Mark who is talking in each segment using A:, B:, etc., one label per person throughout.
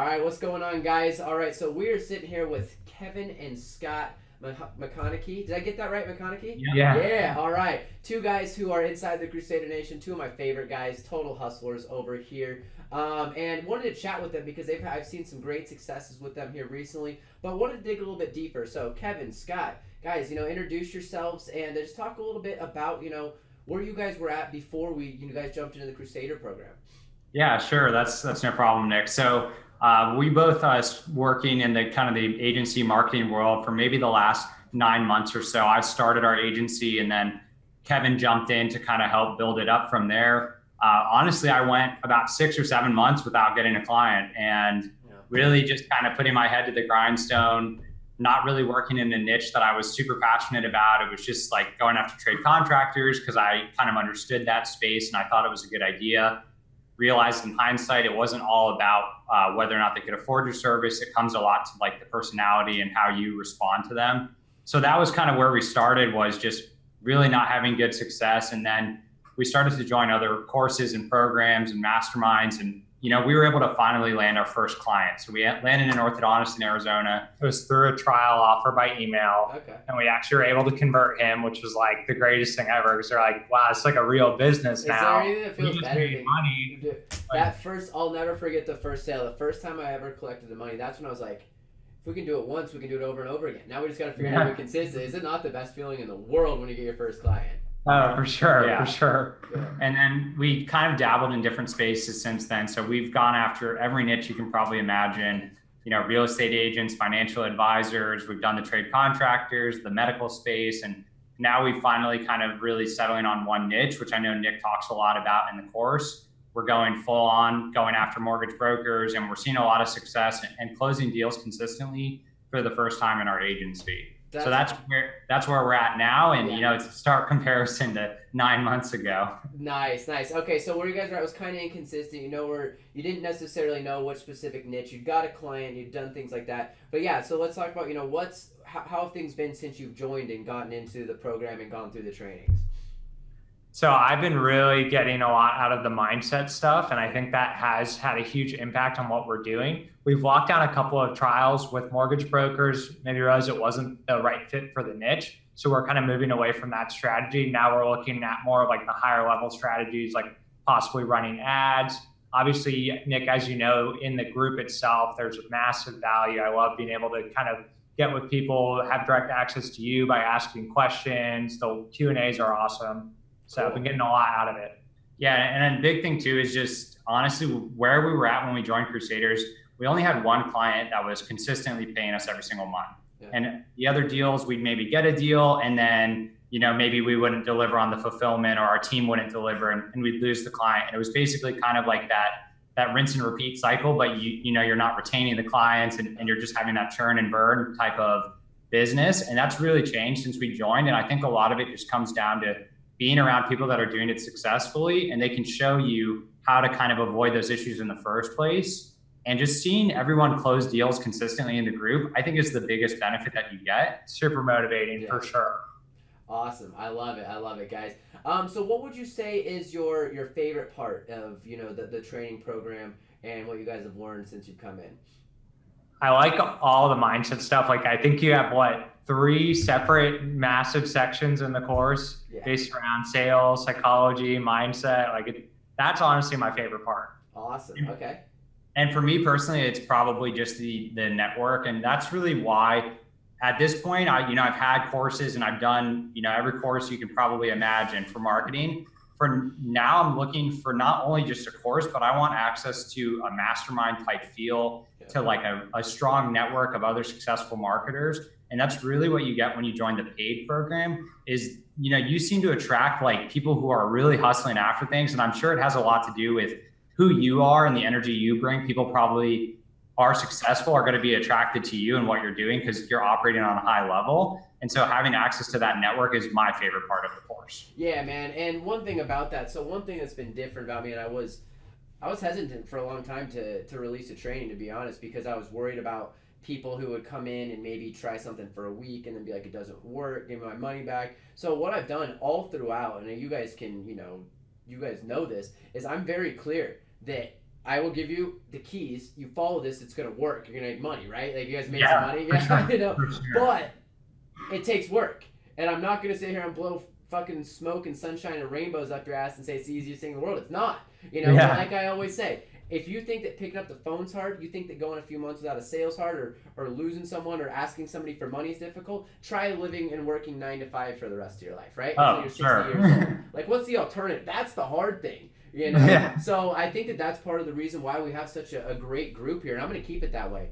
A: All right, what's going on, guys? All right, so we're sitting here with Kevin and Scott McConaughey. Did I get that right, McConaughey?
B: Yeah.
A: Yeah, all right. Two guys who are inside the Crusader Nation, two of my favorite guys, total hustlers over here. And wanted to chat with them because I've seen some great successes with them here recently, but wanted to dig a little bit deeper. So, Kevin, Scott, guys, introduce yourselves and just talk a little bit about, where you guys were at before you guys jumped into the Crusader program.
B: Yeah, sure. That's no problem, Nick. So we both working in the kind of the agency marketing world for maybe the last 9 months or so. I started our agency, and then Kevin jumped in to kind of help build it up from there. Honestly, I went about 6 or 7 months without getting a client, and really just kind of putting my head to the grindstone, not really working in a niche that I was super passionate about. It was just like going after trade contractors because I kind of understood that space and I thought it was a good idea. Realized in hindsight, it wasn't all about whether or not they could afford your service. It comes a lot to like the personality and how you respond to them. So that was kind of where we started, was just really not having good success. And then we started to join other courses and programs and masterminds. And, we were able to finally land our first client. So we landed an orthodontist in Arizona. It was through a trial offer by email.
A: Okay.
B: And we actually were able to convert him, which was like the greatest thing ever. Because they're like, wow, it's like a real business now.
A: Is there anything that feels better than
B: money?
A: That first, I'll never forget the first sale. The first time I ever collected the money, that's when I was like, if we can do it once, we can do it over and over again. Now we just got to figure out how to be consistent. Is it not the best feeling in the world when you get your first client?
B: Oh, for sure, for sure.
A: Yeah.
B: And then we kind of dabbled in different spaces since then. So we've gone after every niche you can probably imagine, real estate agents, financial advisors. We've done the trade contractors, the medical space. And now we finally kind of really settling on one niche, which I know Nick talks a lot about in the course. We're going full on, going after mortgage brokers, and we're seeing a lot of success and closing deals consistently for the first time in our agency. So that's where we're at now, and it's a stark comparison to 9 months ago.
A: Nice. Okay, so where you guys are at was kind of inconsistent. Where you didn't necessarily know which specific niche. You got a client, you've done things like that. But yeah, so let's talk about how have things been since you've joined and gotten into the program and gone through the trainings.
B: So I've been really getting a lot out of the mindset stuff, and I think that has had a huge impact on what we're doing. We've walked down a couple of trials with mortgage brokers, maybe realized it wasn't the right fit for the niche. So we're kind of moving away from that strategy. Now we're looking at more of like the higher level strategies, like possibly running ads. Obviously, Nick, as you know, in the group itself, there's massive value. I love being able to kind of get with people, have direct access to you by asking questions. The Q&As are awesome. So I've been getting a lot out of it. Yeah, and then big thing too is just honestly where we were at when we joined Crusaders. We only had one client that was consistently paying us every single month. Yeah. And the other deals, we'd maybe get a deal and then, maybe we wouldn't deliver on the fulfillment, or our team wouldn't deliver, and we'd lose the client. And it was basically kind of like that rinse and repeat cycle, but you're not retaining the clients and you're just having that churn and burn type of business. And that's really changed since we joined. And I think a lot of it just comes down to being around people that are doing it successfully, and they can show you how to kind of avoid those issues in the first place. And just seeing everyone close deals consistently in the group, I think is the biggest benefit that you get. Super motivating for sure.
A: Awesome. I love it, guys. So what would you say is your favorite part of, the training program and what you guys have learned since you've come in?
B: I like all the mindset stuff. Like, I think you have 3 separate massive sections in the course based around sales, psychology, mindset. That's honestly my favorite part.
A: Awesome. Okay.
B: And for me personally, it's probably just the network. And that's really why at this point, I've had courses and I've done, every course you can probably imagine for marketing. For now, I'm looking for not only just a course, but I want access to a mastermind type feel, to like a strong network of other successful marketers. And that's really what you get when you join the paid program is, you seem to attract people who are really hustling after things. And I'm sure it has a lot to do with who you are and the energy you bring. People probably are successful, are going to be attracted to you and what you're doing because you're operating on a high level. And so having access to that network is my favorite part of the course.
A: Yeah, man. And one thing about that, so one thing that's been different about me, and I was hesitant for a long time to release a training, to be honest, because I was worried about people who would come in and maybe try something for a week and then be like, it doesn't work, give me my money back. So what I've done all throughout, and you guys can, you guys know this, is I'm very clear that I will give you the keys. You follow this, it's gonna work. You're gonna make money, right? Like you guys made
B: Yeah,
A: some money,
B: for
A: yeah,
B: sure,
A: you know.
B: for sure.
A: But it takes work, and I'm not gonna sit here and blow fucking smoke and sunshine and rainbows up your ass and say it's the easiest thing in the world. It's not. You know,
B: Yeah.
A: like I always say, if you think that picking up the phone's hard, you think that going a few months without a sales hard, or losing someone or asking somebody for money is difficult, try living and working 9 to 5 for the rest of your life, right? Until
B: Oh,
A: you're 60
B: sure.
A: years old. Like, what's the alternative? That's the hard thing. You know,
B: Yeah.
A: so I think that that's part of the reason why we have such a great group here, and I'm going to keep it that way.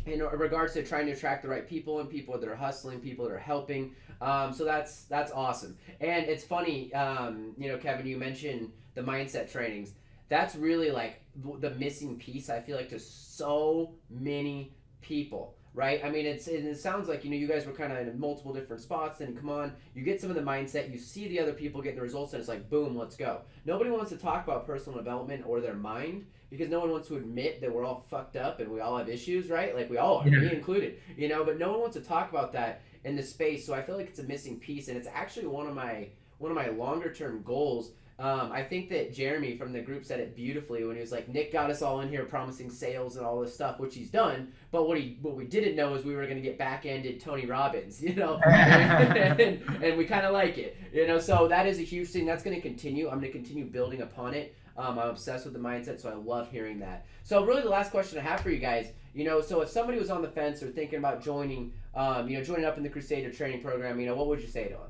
A: In regards to trying to attract the right people and people that are hustling, people that are helping. So that's awesome. And it's funny, you know, Kevin, you mentioned the mindset trainings. That's really like the missing piece. I feel like to so many people. Right? I mean, it sounds like, you know, you guys were kind of in multiple different spots, and come on, you get some of the mindset, you see the other people getting the results, and it's like, boom, let's go. Nobody wants to talk about personal development or their mind because no one wants to admit that we're all fucked up and we all have issues, right? Like we all are, me included, you know, but no one wants to talk about that in the space. So I feel like it's a missing piece, and it's actually one of my longer term goals. I think that Jeremy from the group said it beautifully when he was like, Nick got us all in here promising sales and all this stuff, which he's done. But what we didn't know is we were going to get back-ended Tony Robbins, you know, and we kind of like it, you know. So that is a huge thing. That's going to continue. I'm going to continue building upon it. I'm obsessed with the mindset, so I love hearing that. So really, the last question I have for you guys, you know, so if somebody was on the fence or thinking about joining, you know, joining up in the Krusader training program, you know, what would you say to them?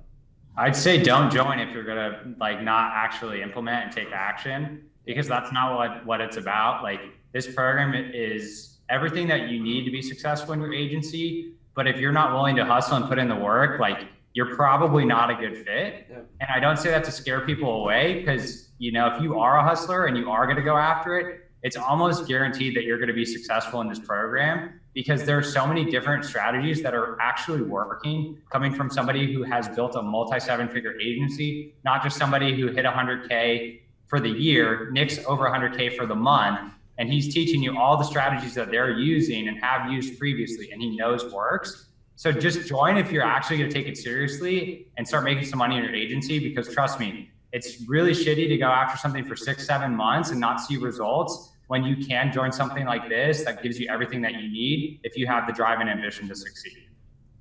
B: I'd say don't join if you're gonna like not actually implement and take action, because that's not what it's about. Like this program is everything that you need to be successful in your agency. But if you're not willing to hustle and put in the work, like you're probably not a good fit.
A: Yeah.
B: And I don't say that to scare people away, because you know, if you are a hustler and you are going to go after it, it's almost guaranteed that you're going to be successful in this program, because there are so many different strategies that are actually working, coming from somebody who has built a multi-7-figure agency, not just somebody who hit 100K for the year. Nick's over 100K for the month, and he's teaching you all the strategies that they're using and have used previously, and he knows works. So just join if you're actually going to take it seriously and start making some money in your agency, because trust me, it's really shitty to go after something for 6-7 months and not see results, when you can join something like this that gives you everything that you need if you have the drive and ambition to succeed.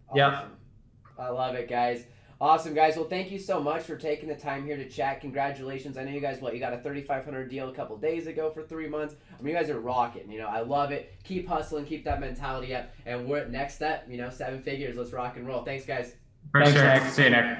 A: Awesome.
B: Yep.
A: I love it, guys. Awesome, guys. Well, thank you so much for taking the time here to chat. Congratulations. I know you guys, you got a 3,500 deal a couple days ago for 3 months. I mean, you guys are rocking. You know, I love it. Keep hustling. Keep that mentality up. And we're at next step, you know, 7 figures. Let's rock and roll. Thanks, guys.
B: For sure. See you, Nick.